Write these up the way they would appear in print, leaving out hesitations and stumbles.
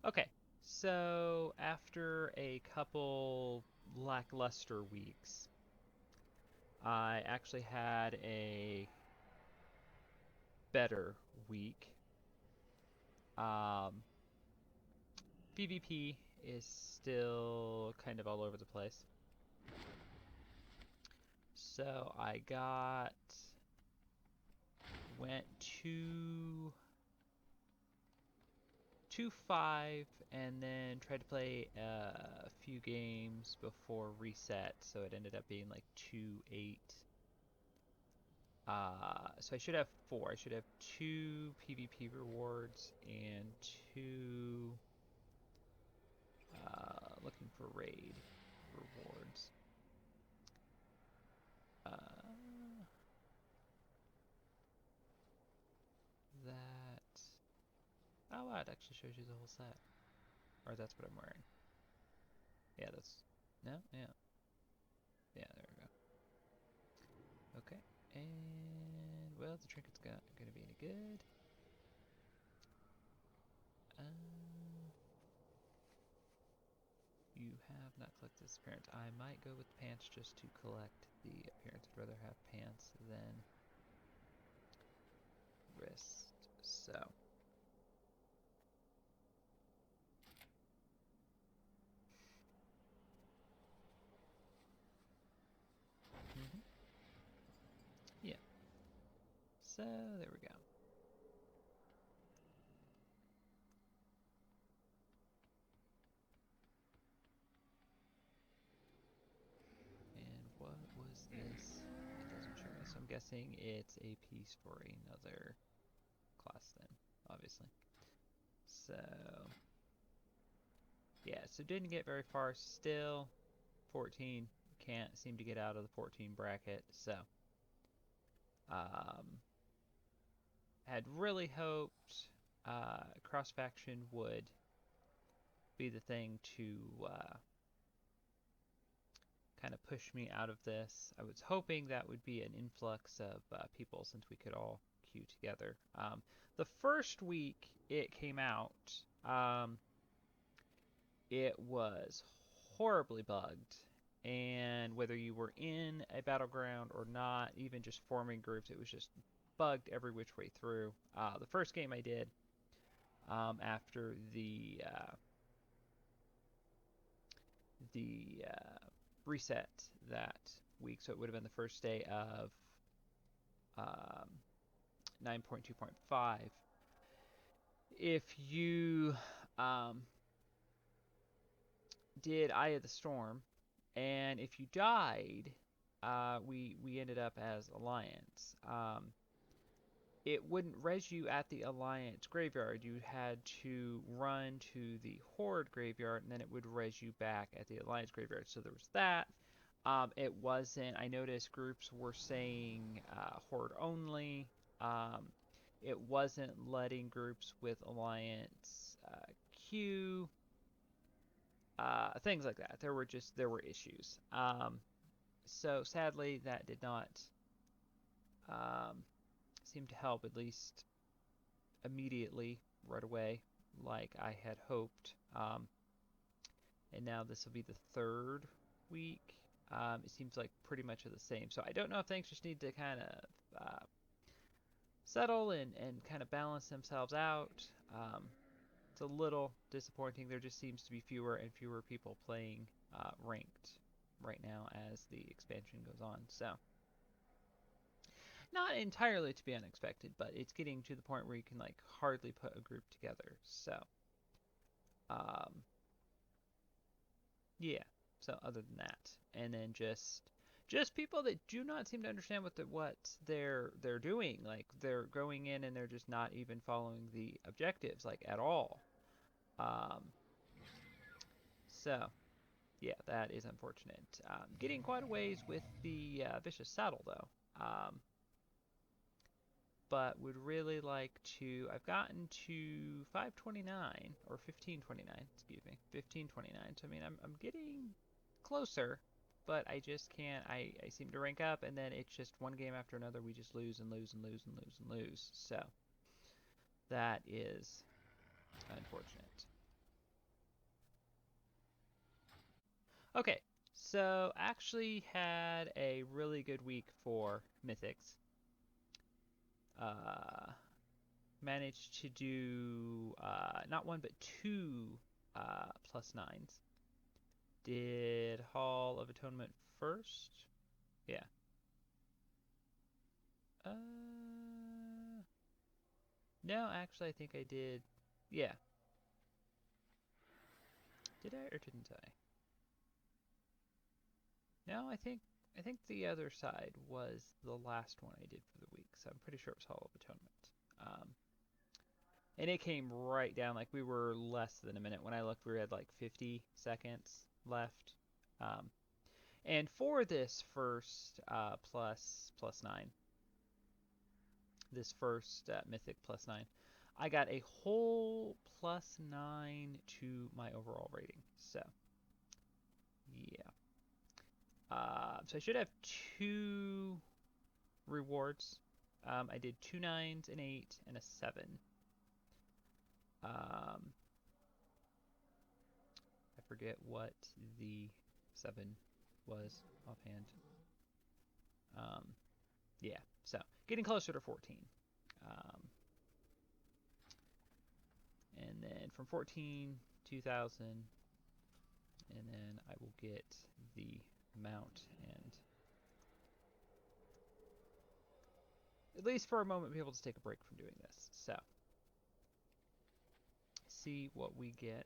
Okay, so after a couple lackluster weeks, I actually had a better week. Um, PvP is still kind of all over the place. So went to 2-5 and then tried to play a few games before reset, so it ended up being like 2-8. So I should have four. I should have two PvP rewards and two looking for raid rewards. Uh, that oh wow, it actually shows you the whole set. Or that's what I'm wearing. Yeah, that's no, yeah, yeah. There we go. Okay, and well, the trinket's gonna be any good. Um, you have not collected this appearance. I might go with the pants just to collect the appearance. I'd rather have pants than wrist. So, mhm, yeah. So there we go. And what was this? It doesn't show me, so I'm guessing it's a piece for another class then, obviously. So, yeah, so didn't get very far still. 14, can't seem to get out of the 14 bracket, so um, had really hoped cross faction would be the thing to kind of push me out of this. I was hoping that would be an influx of people since we could all queue together. The first week it came out, um, it was horribly bugged. And whether you were in a battleground or not, even just forming groups, it was just bugged every which way through. The first game I did after the reset that week, so it would have been the first day of um, 9.2.5. If you um, did Eye of the Storm, and if you died, we ended up as Alliance. It wouldn't res you at the Alliance graveyard. You had to run to the Horde graveyard, and then it would res you back at the Alliance graveyard. So there was that. It wasn't. I noticed groups were saying Horde only. Um, it wasn't letting groups with Alliance queue. Things like that. There were issues. So sadly, that did not um, seem to help, at least immediately, right away, like I had hoped. And now this will be the third week. It seems like pretty much the same. So I don't know if things just need to kind of settle and kind of balance themselves out. It's a little disappointing. There just seems to be fewer and fewer people playing ranked right now as the expansion goes on. So not entirely to be unexpected, but it's getting to the point where you can like hardly put a group together. So um, yeah. So other than that, and then just people that do not seem to understand what they're doing. Like they're going in and they're just not even following the objectives like at all. Um, so yeah, that is unfortunate. Getting quite a ways with the vicious saddle though. But would really like to. I've gotten to 529 or 1529, excuse me, 1529. So I mean, I'm getting closer, but I just can't. I seem to rank up, and then it's just one game after another. We just lose and lose and lose and lose and lose. So that is unfortunate. Okay, so actually had a really good week for Mythics. Uh, Managed to do not one but two +9s. Did Hall of Atonement first. Yeah. Uh, no, actually, I think I did. Yeah. Did I or didn't I? No, I think the other side was the last one I did for the week, so I'm pretty sure it was Hall of Atonement. Um, and it came right down like we were less than a minute. When I looked, we had like 50 seconds left. Um, and for this first plus 9, this first Mythic +9, I got a whole +9 to my overall rating. So yeah. So I should have two rewards. I did 2 9s, an 8, and a 7. Um, I forget what the 7 was offhand. Um, yeah, so getting closer to 14. Um, and then from 14, 2,000, and then I will get the mount and at least for a moment be able to take a break from doing this. So see what we get.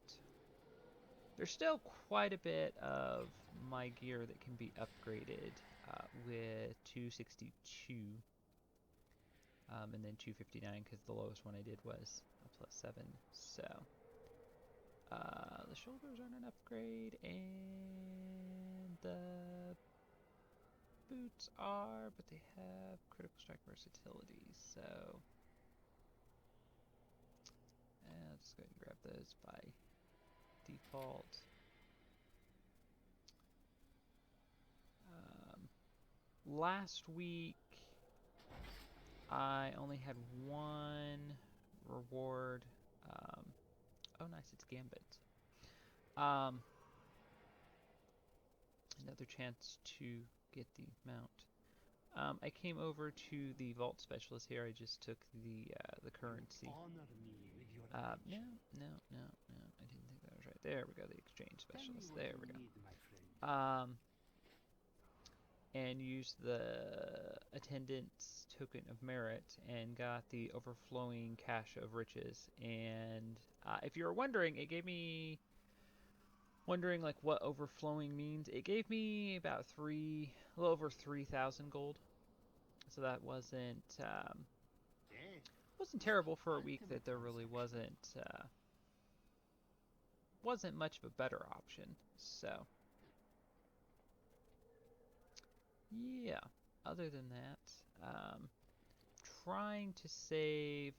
There's still quite a bit of my gear that can be upgraded with 262 and then 259 because the lowest one I did was a +7. So the shoulders aren't an upgrade and the boots are, but they have critical strike versatility. So I'll just go ahead and grab those by default. Last week I only had one reward. Um, oh, nice, it's Gambit. Um, Another chance to get the mount. I came over to the Vault Specialist here. I just took the currency. No, no, no, no. I didn't think that was right. There we go. The Exchange Specialist. There we go. And used the attendance token of merit and got the overflowing cache of riches. And if you were wondering, it gave me wondering like what overflowing means. It gave me about a little over 3,000 gold. So that wasn't terrible for a week that there really wasn't much of a better option. So yeah. Other than that, trying to save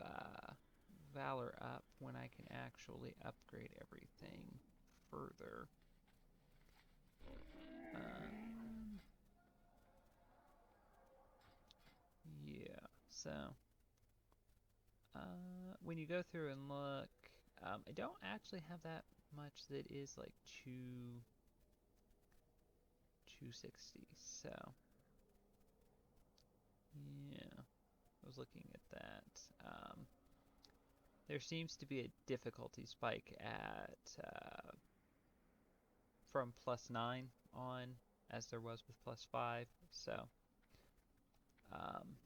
uh, Valor up when I can actually upgrade everything further. Yeah, so when you go through and look, I don't actually have that much that is like 260. So yeah, I was looking at that. There seems to be a difficulty spike at from +9 on as there was with +5. So um,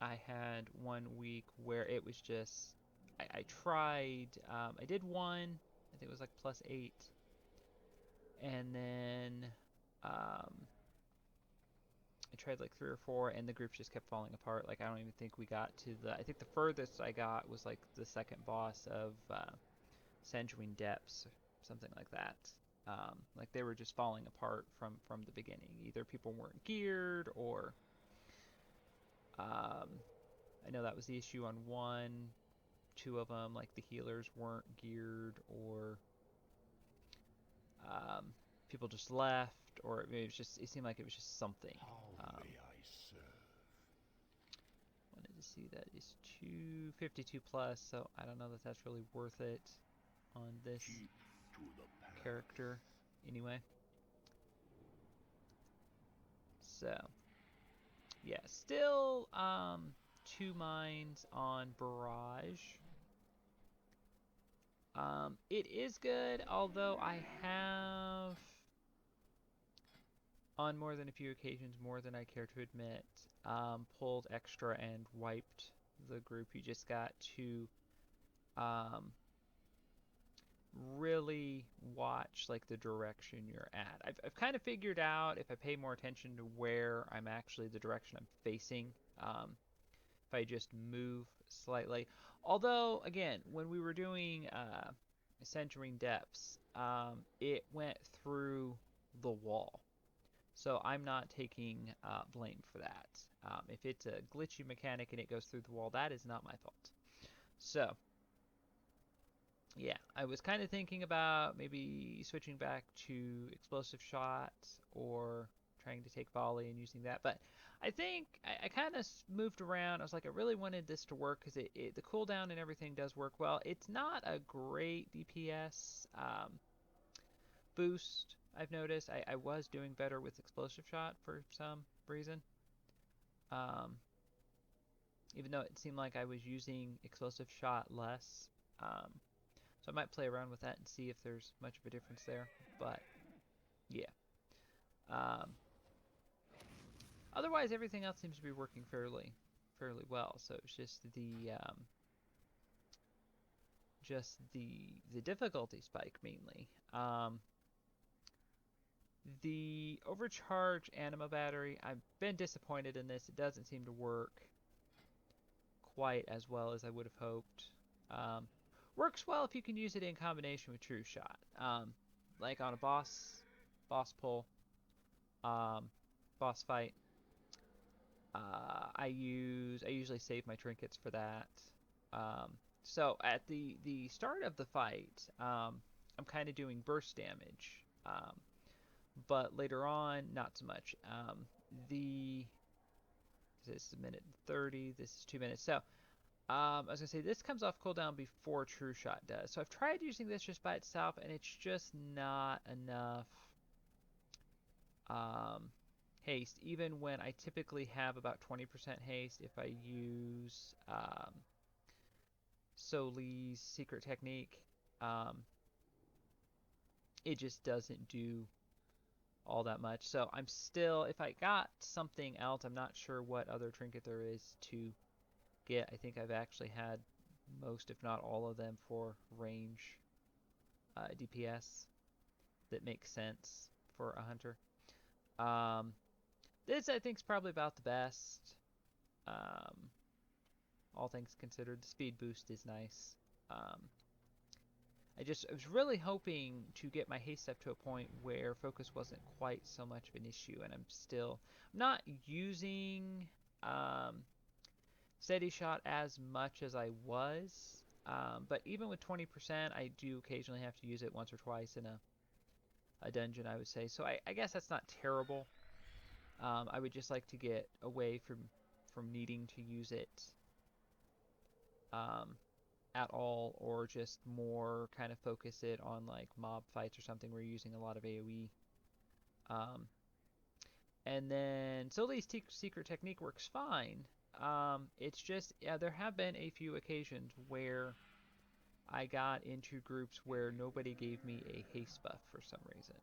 I had one week where it was just I tried. I did one. I think it was like +8, and then I tried like 3 or 4, and the groups just kept falling apart. Like I don't even think we got to the. I think the furthest I got was like the second boss of Sanguine Depths, or something like that. Like they were just falling apart from the beginning. Either people weren't geared, or I know that was the issue on one. Two of them, like the healers weren't geared, or um, people just left, or it seemed like it was just something. Wanted to see that is 252 plus, so I don't know that that's really worth it on this character anyway. So, yeah, still 2 mines on Barrage. It is good, although I have, on more than a few occasions, more than I care to admit, pulled extra and wiped the group. You just got to um, really watch like the direction you're at. I've kind of figured out if I pay more attention to where I'm actually, the direction I'm facing, if I just move slightly. Although, again, when we were doing Centering Depths, it went through the wall. So I'm not taking blame for that. If it's a glitchy mechanic and it goes through the wall, that is not my fault. So, yeah, I was kind of thinking about maybe switching back to explosive shots or trying to take volley and using that. But I think I kind of moved around. I was like, I really wanted this to work because the cooldown and everything does work well. It's not a great DPS boost, I've noticed. I was doing better with explosive shot for some reason. Um, Even though it seemed like I was using explosive shot less. So I might play around with that and see if there's much of a difference there. But yeah. Um, Otherwise, everything else seems to be working fairly well. So it's just the difficulty spike mainly. The overcharged anima battery, I've been disappointed in this. It doesn't seem to work quite as well as I would have hoped. Um, Works well if you can use it in combination with True Shot. Like on a boss pull, um, boss fight. I usually save my trinkets for that. So at the start of the fight, I'm kind of doing burst damage. But later on, not so much. The This is a minute 30. This is 2 minutes. So I was gonna say this comes off cooldown before True Shot does. So I've tried using this just by itself, and it's just not enough haste. Even when I typically have about 20% haste, if I use Soli's secret technique, um, it just doesn't do all that much. So I'm still, if I got something else, I'm not sure what other trinket there is to get. I think I've actually had most, if not all of them, for range DPS that makes sense for a hunter. This I think is probably about the best. Um, all things considered, the speed boost is nice. Um, I was really hoping to get my haste up to a point where focus wasn't quite so much of an issue, and I'm not using steady shot as much as I was. But even with 20%, I do occasionally have to use it once or twice in a dungeon, I would say. So I guess that's not terrible. I would just like to get away from needing to use it um, at all, or just more kind of focus it on like mob fights or something where you're using a lot of AoE. And then Soli's secret technique works fine. It's just, yeah, there have been a few occasions where I got into groups where nobody gave me a haste buff for some reason.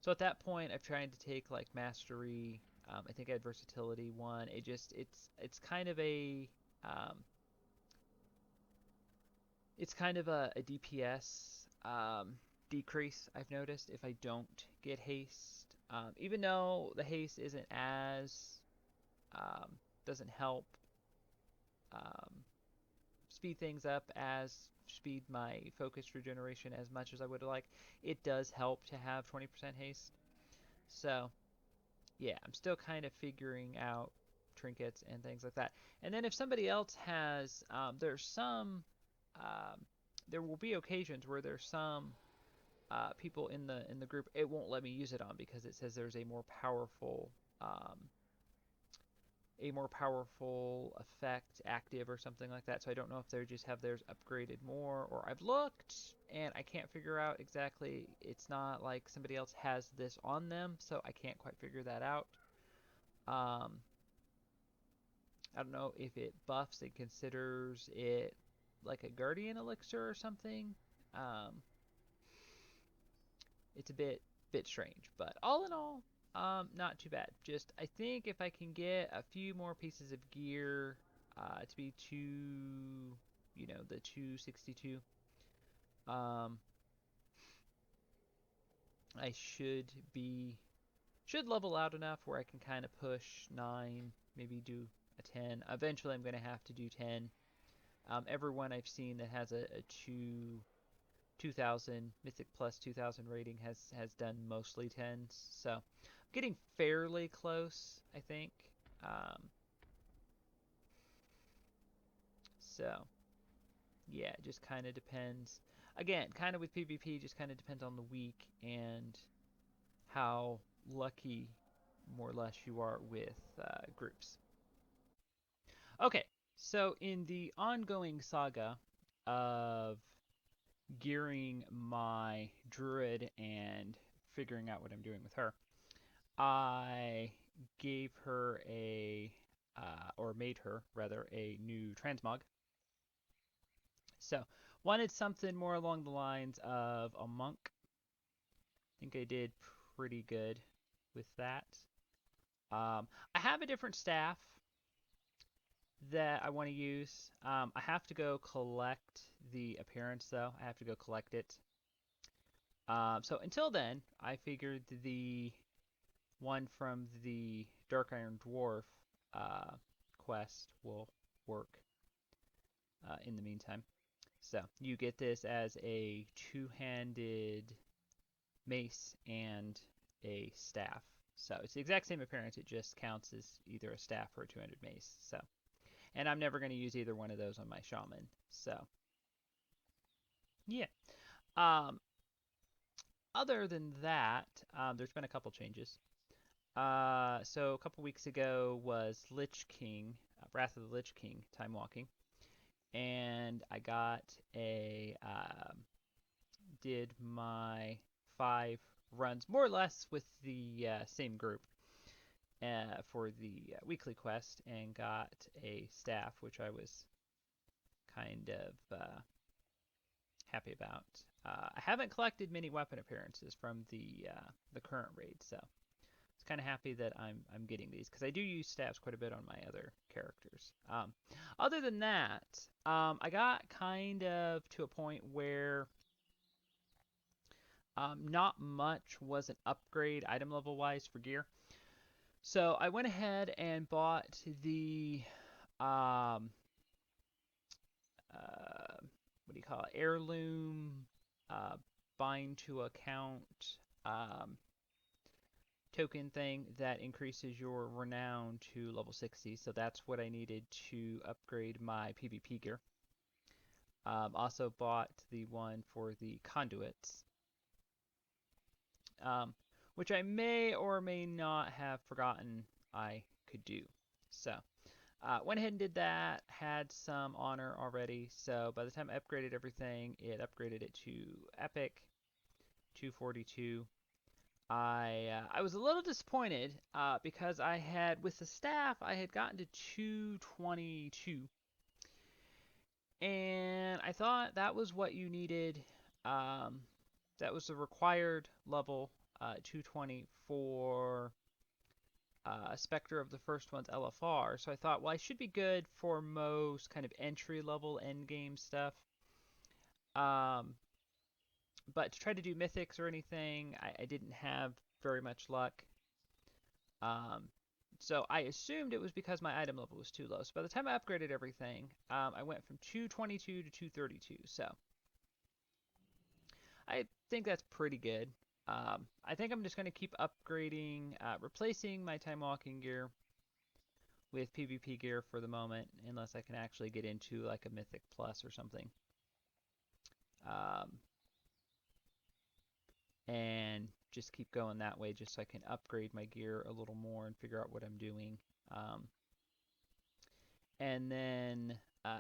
So at that point, I've tried to take like mastery. I think I had versatility one. It's kind of um, a DPS decrease, I've noticed, if I don't get haste. Even though the haste isn't as doesn't help um, speed things up as speed my focus regeneration as much as I would like. It does help to have 20% haste. So yeah, I'm still kind of figuring out trinkets and things like that. And then if somebody else has, um, there will be occasions where there's some people in the group it won't let me use it on because it says there's a more powerful a more powerful effect active or something like that. So I don't know if they just have theirs upgraded more, or I've looked and I can't figure out exactly. It's not like somebody else has this on them, so I can't quite figure that out. Um, I don't know if it buffs and considers it like a guardian elixir or something. Um, it's a bit strange, but all in all, not too bad. Just I think if I can get a few more pieces of gear to be the 262, um, I should level out enough where I can kind of push 9, maybe do a 10. Eventually, I'm going to have to do 10. Everyone I've seen that has a 2000 Mythic plus 2000 rating has done mostly 10s, so I'm getting fairly close, I think. Um, so yeah, it just kind of depends. Again, kind of with PvP, just kind of depends on the week and how lucky, more or less, you are with groups. Okay, so in the ongoing saga of gearing my Druid and figuring out what I'm doing with her, I gave her or made her rather, a new transmog. So, wanted something more along the lines of a monk. I think I did pretty good with that. I have a different staff that I want to use. I have to go collect the appearance, though. I have to go collect it. So until then, I figured the one from the Dark Iron Dwarf uh, quest will work in the meantime. So you get this as a two-handed mace and a staff. So it's the exact same appearance. It just counts as either a staff or a two-handed mace. So, and I'm never going to use either one of those on my shaman. So yeah. Um, Other than that, there's been a couple changes. So a couple weeks ago was Lich King, Wrath of the Lich King, time walking, and I got did my 5 runs more or less with the same group for the weekly quest, and got a staff, which I was kind of happy about. I haven't collected many weapon appearances from the current raid, so it's kind of happy that I'm getting these, because I do use staffs quite a bit on my other characters. Other than that, I got kind of to a point where not much was an upgrade item level wise for gear. So I went ahead and bought the um, what do you call it? Heirloom uh, bind to account um, token thing that increases your renown to level 60. So that's what I needed to upgrade my PvP gear. Also bought the one for the conduits, um, which I may or may not have forgotten I could do. So went ahead and did that, had some honor already, so by the time I upgraded everything, it upgraded it to Epic 242. I was a little disappointed because I had, with the staff, I had gotten to 222, and I thought that was what you needed. Um, that was the required level 220 for Spectre of the first one's LFR. So I thought, well, I should be good for most kind of entry level end game stuff. Um, but to try to do mythics or anything, I didn't have very much luck. Um, so I assumed it was because my item level was too low. So by the time I upgraded everything, I went from 222 to 232. So I think that's pretty good. I think I'm just going to keep upgrading, replacing my time walking gear with PvP gear for the moment, unless I can actually get into like a Mythic Plus or something. Um, and just keep going that way, just so I can upgrade my gear a little more and figure out what I'm doing. And then,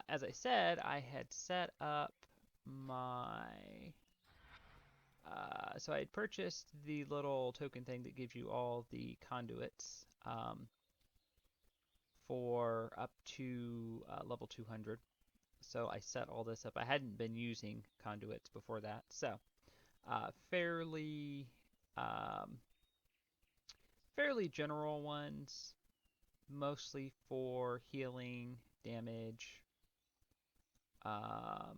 as I said, I had set up my. So I had purchased the little token thing that gives you all the conduits for up to level 200. So I set all this up. I hadn't been using conduits before that, so fairly um, fairly general ones, mostly for healing, damage. I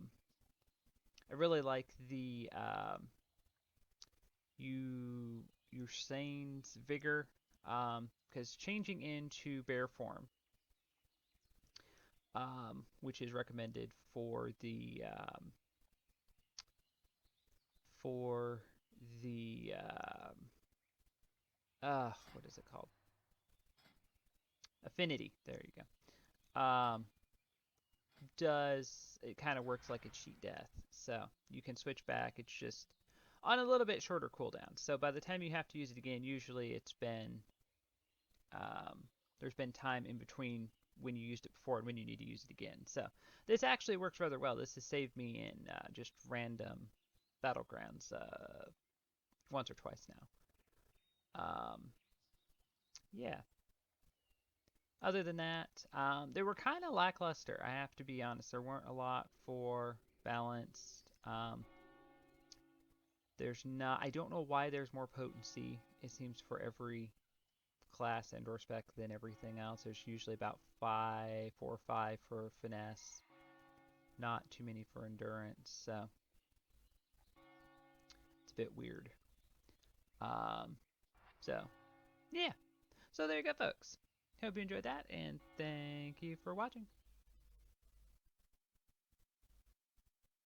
really like the your Sane's Vigor, because changing into bear form, which is recommended for the what is it called? Affinity. There you go. Does it kind of works like a cheat death, so you can switch back. It's just on a little bit shorter cooldown. So by the time you have to use it again, usually it's been there's been time in between when you used it before and when you need to use it again. So this actually works rather well. This has saved me in just random battlegrounds once or twice now. Yeah. Other than that, they were kind of lackluster. I have to be honest. There weren't a lot for balanced. There's not. I don't know why there's more potency. It seems for every class and or spec than everything else. There's usually about 4 or 5 for finesse, not too many for endurance. So it's a bit weird. Um, so yeah. So there you go, folks. Hope you enjoyed that, and thank you for watching.